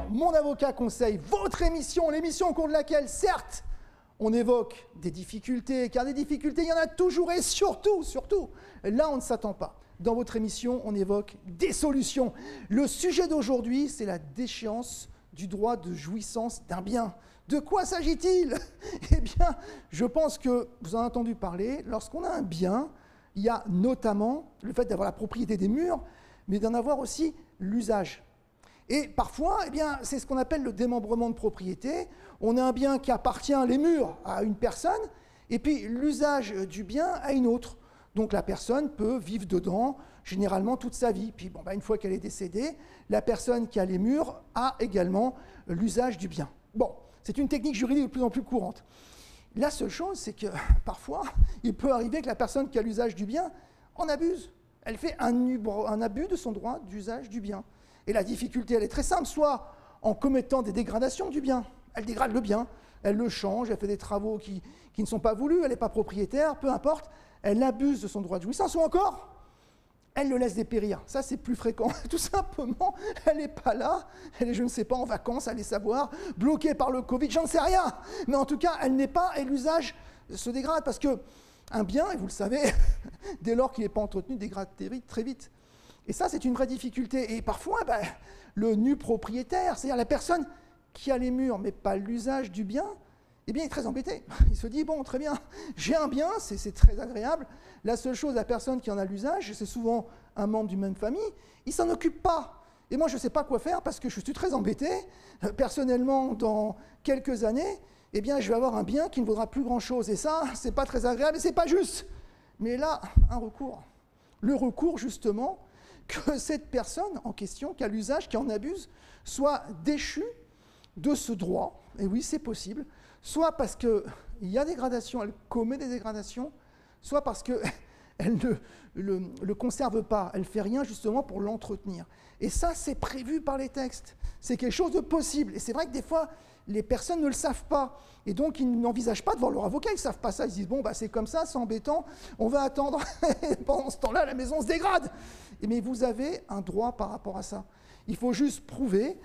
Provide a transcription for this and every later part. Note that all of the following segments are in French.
dans Mon avocat conseil, votre émission, l'émission au cours de laquelle, certes, on évoque des difficultés, car des difficultés, il y en a toujours, et surtout, là, on ne s'attend pas. Dans votre émission, on évoque des solutions. Le sujet d'aujourd'hui, c'est la déchéance du droit de jouissance d'un bien. De quoi s'agit-il? Eh bien, je pense que vous en avez entendu parler. Lorsqu'on a un bien, il y a notamment le fait d'avoir la propriété des murs, mais d'en avoir aussi l'usage. Et parfois, eh bien, c'est ce qu'on appelle le démembrement de propriété. On a un bien qui appartient, les murs, à une personne, et puis l'usage du bien à une autre. Donc la personne peut vivre dedans, généralement toute sa vie. Puis bon, une fois qu'elle est décédée, la personne qui a les murs a également l'usage du bien. Bon, c'est une technique juridique de plus en plus courante. La seule chose, c'est que parfois, il peut arriver que la personne qui a l'usage du bien en abuse. Elle fait un abus de son droit d'usage du bien. Et la difficulté, elle est très simple, soit en commettant des dégradations du bien. Elle dégrade le bien, elle le change, elle fait des travaux qui ne sont pas voulus, elle n'est pas propriétaire, peu importe, elle abuse de son droit de jouissance, ou encore, elle le laisse dépérir. Ça, c'est plus fréquent. Tout simplement, elle n'est pas là, elle est, je ne sais pas, en vacances, allez savoir, bloquée par le Covid, j'en sais rien. Mais en tout cas, elle n'est pas, et l'usage se dégrade, parce qu'un bien, et vous le savez, dès lors qu'il n'est pas entretenu, dégrade très vite. Et ça, c'est une vraie difficulté. Et parfois, le nu propriétaire, c'est-à-dire la personne qui a les murs, mais pas l'usage du bien, eh bien, il est très embêté. Il se dit, bon, très bien, j'ai un bien, c'est très agréable. La seule chose, la personne qui en a l'usage, c'est souvent un membre d'une même famille, il ne s'en occupe pas. Et moi, je ne sais pas quoi faire parce que je suis très embêté. Personnellement, dans quelques années, eh bien, je vais avoir un bien qui ne vaudra plus grand-chose. Et ça, ce n'est pas très agréable et ce n'est pas juste. Mais là, un recours. Le recours, justement, que cette personne en question, qui a l'usage, qui en abuse, soit déchue de ce droit, et oui, c'est possible, soit parce qu'il y a dégradation, elle commet des dégradations, soit parce qu'elle ne le conserve pas, elle ne fait rien justement pour l'entretenir. Et ça, c'est prévu par les textes, c'est quelque chose de possible. Et c'est vrai que des fois, les personnes ne le savent pas, et donc ils n'envisagent pas de voir leur avocat, ils ne savent pas ça, ils se disent, bon, c'est comme ça, c'est embêtant, on va attendre, et pendant ce temps-là, la maison se dégrade. Mais vous avez un droit par rapport à ça. Il faut juste prouver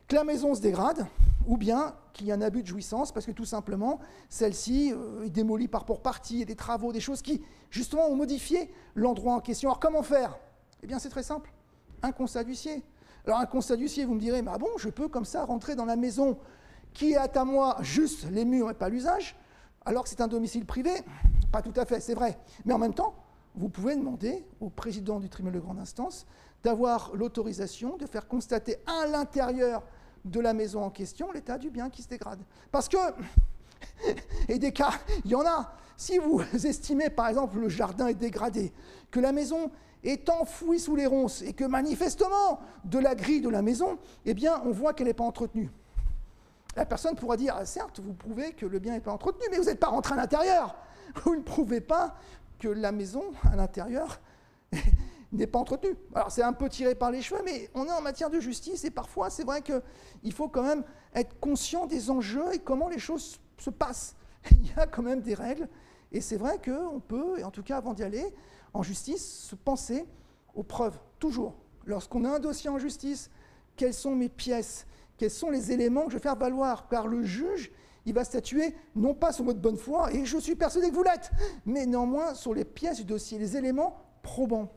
que la maison se dégrade, ou bien qu'il y a un abus de jouissance, parce que tout simplement, celle-ci est démolie pour partie, il y a des travaux, des choses qui, justement, ont modifié l'endroit en question. Alors, comment faire? Eh bien, c'est très simple, un constat d'huissier. Alors, un constat d'huissier, vous me direz, mais bon, je peux comme ça rentrer dans la maison qui est à moi juste les murs et pas l'usage, alors que c'est un domicile privé? Pas tout à fait, c'est vrai. Mais en même temps, vous pouvez demander au président du tribunal de grande instance d'avoir l'autorisation de faire constater à l'intérieur de la maison en question l'état du bien qui se dégrade. Parce que, et des cas, il y en a, si vous estimez par exemple le jardin est dégradé, que la maison est enfouie sous les ronces et que manifestement de la grille de la maison, eh bien on voit qu'elle n'est pas entretenue. La personne pourra dire, certes, vous prouvez que le bien n'est pas entretenu, mais vous n'êtes pas rentré à l'intérieur. Vous ne prouvez pas que la maison, à l'intérieur, n'est pas entretenue. Alors, c'est un peu tiré par les cheveux, mais on est en matière de justice, et parfois, c'est vrai qu'il faut quand même être conscient des enjeux et comment les choses se passent. Il y a quand même des règles, et c'est vrai qu'on peut, et en tout cas, avant d'y aller, en justice, se penser aux preuves, toujours. Lorsqu'on a un dossier en justice, quelles sont mes pièces? Quels sont les éléments que je vais faire valoir? Car le juge, il va statuer non pas sur votre bonne foi, et je suis persuadé que vous l'êtes, mais néanmoins sur les pièces du dossier, les éléments probants.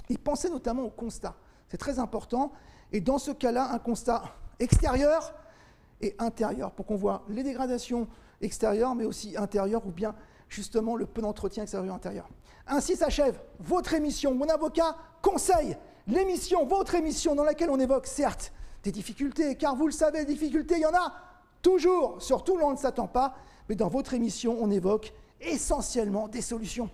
Et pensez notamment au constat. C'est très important. Et dans ce cas-là, un constat extérieur et intérieur, pour qu'on voit les dégradations extérieures, mais aussi intérieures, ou bien justement le peu d'entretien extérieur-intérieur. Ainsi s'achève votre émission, Mon avocat conseil, l'émission, votre émission dans laquelle on évoque, certes, des difficultés, car vous le savez, les difficultés, il y en a toujours, surtout là on ne s'attend pas, mais dans votre émission, on évoque essentiellement des solutions.